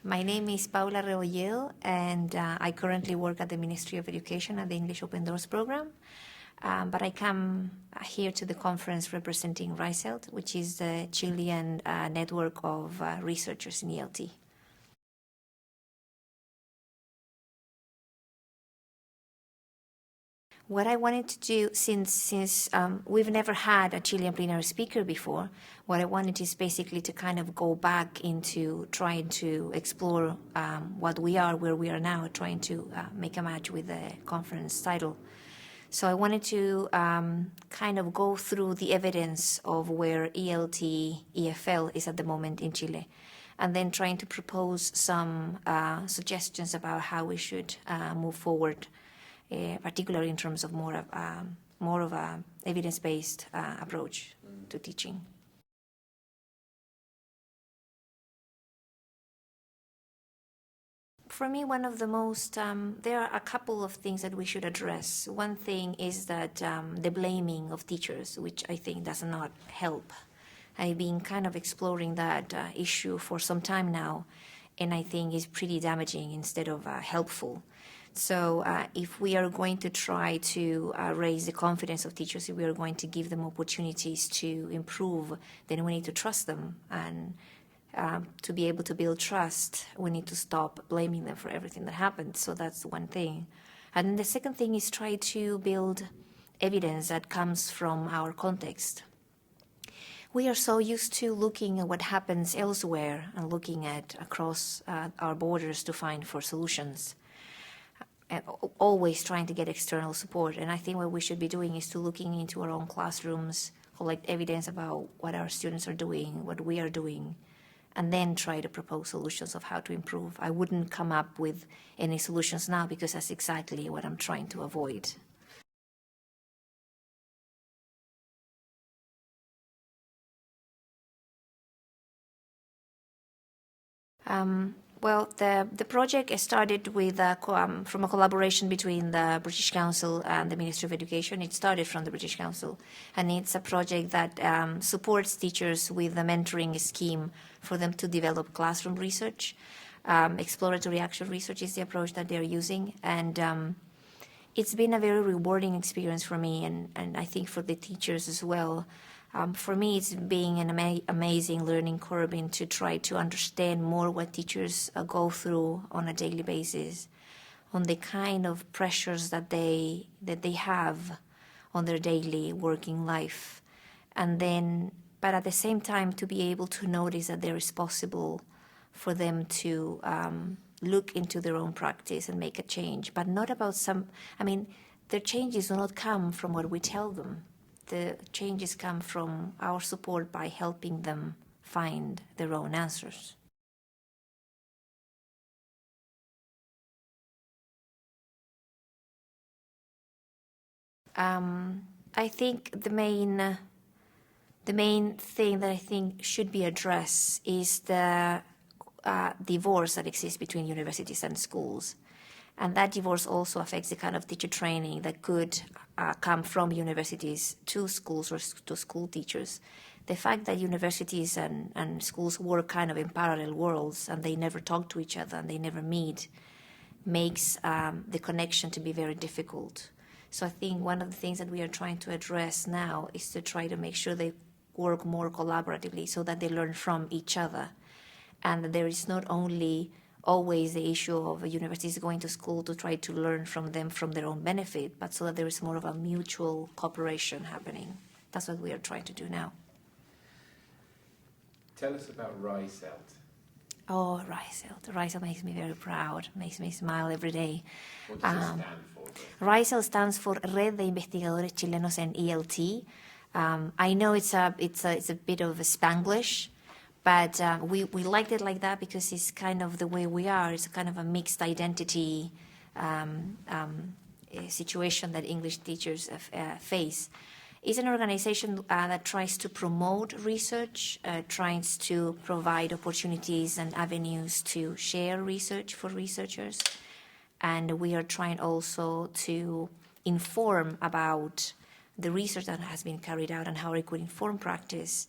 My name is Paula Rebolledo, and I currently work at the Ministry of Education at the English Open Doors program. But I come here to the conference representing RiCELT, which is the Chilean network of researchers in ELT. What I wanted to do, since we've never had a Chilean plenary speaker before, what I wanted is basically to kind of go back into trying to explore what we are, where we are now, trying to make a match with the conference title. So I wanted to kind of go through the evidence of where ELT, EFL is at the moment in Chile, and then trying to propose some suggestions about how we should move forward, particularly in terms of more of a evidence-based approach to teaching. For me, one of the most, there are a couple of things that we should address. One thing is that the blaming of teachers, which I think does not help. I've been kind of exploring that issue for some time now, and I think is pretty damaging instead of helpful. So if we are going to try to raise the confidence of teachers, if we are going to give them opportunities to improve, then we need to trust them. And to be able to build trust, we need to stop blaming them for everything that happened. So that's one thing. And then the second thing is try to build evidence that comes from our context. We are so used to looking at what happens elsewhere and looking at across our borders to find for solutions. And always trying to get external support. And I think what we should be doing is to looking into our own classrooms, collect evidence about what our students are doing, what we are doing, and then try to propose solutions of how to improve. I wouldn't come up with any solutions now because that's exactly what I'm trying to avoid. Well, the project started with from a collaboration between the British Council and the Ministry of Education. It started from the British Council, and it's a project that supports teachers with a mentoring scheme for them to develop classroom research. Exploratory action research is the approach that they're using, and it's been a very rewarding experience for me, and I think for the teachers as well. For me, it's being an amazing learning curve to try to understand more what teachers go through on a daily basis, on the kind of pressures that they have on their daily working life, and then, but at the same time, to be able to notice that there is possible for them to look into their own practice and make a change, but not about their changes do not come from what we tell them. The changes come from our support by helping them find their own answers. I think the main thing that I think should be addressed is the divorce that exists between universities and schools. And that divorce also affects the kind of teacher training that could come from universities to schools or to school teachers. The fact that universities and schools work kind of in parallel worlds and they never talk to each other and they never meet makes the connection to be very difficult. So I think one of the things that we are trying to address now is to try to make sure they work more collaboratively so that they learn from each other. And that there is not only always the issue of universities going to school to try to learn from them from their own benefit, but so that there is more of a mutual cooperation happening. That's what we are trying to do now. Tell us about RiCELT. Oh, RiCELT. RiCELT makes me very proud, makes me smile every day. What does it stand for? RiCELT stands for Red de Investigadores Chilenos en ELT. I know it's a bit of a Spanglish, but we liked it like that because it's kind of the way we are. It's kind of a mixed identity situation that English teachers face. It's an organization that tries to promote research, tries to provide opportunities and avenues to share research for researchers. And we are trying also to inform about the research that has been carried out and how it could inform practice.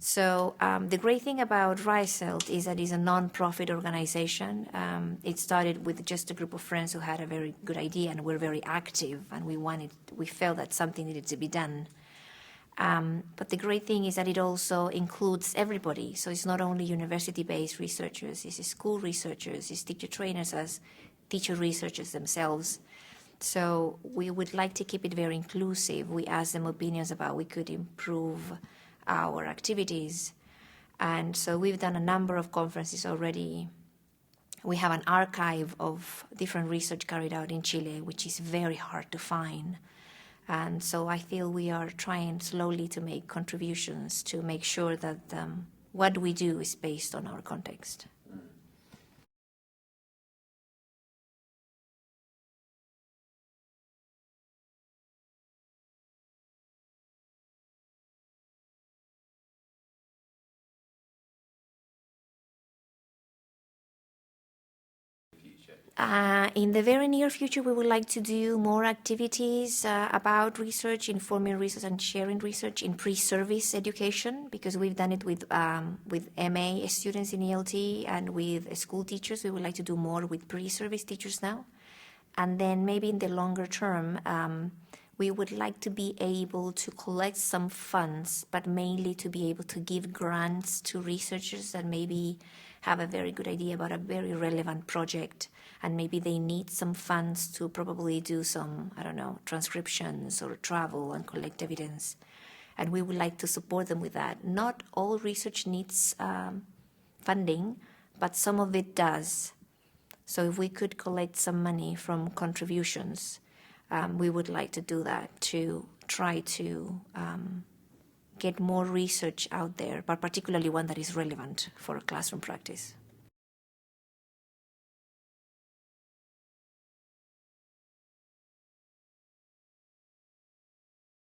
So the great thing about RiCELT is that it's a non-profit organization. It started with just a group of friends who had a very good idea and were very active, and we felt that something needed to be done. But the great thing is that it also includes everybody. So it's not only university-based researchers, it's school researchers, it's teacher trainers as teacher researchers themselves. So we would like to keep it very inclusive. We ask them opinions about we could improve our activities. And so we've done a number of conferences already. We have an archive of different research carried out in Chile, which is very hard to find. And so I feel we are trying slowly to make contributions to make sure that what we do is based on our context. In the very near future, we would like to do more activities about research, informing research and sharing research in pre-service education, because we've done it with MA students in ELT and with school teachers. We would like to do more with pre-service teachers now. And then maybe in the longer term, we would like to be able to collect some funds, but mainly to be able to give grants to researchers that maybe have a very good idea about a very relevant project, and maybe they need some funds to probably do some, I don't know, transcriptions or travel and collect evidence. And we would like to support them with that. Not all research needs funding, but some of it does. So if we could collect some money from contributions, we would like to do that to try to get more research out there, but particularly one that is relevant for classroom practice.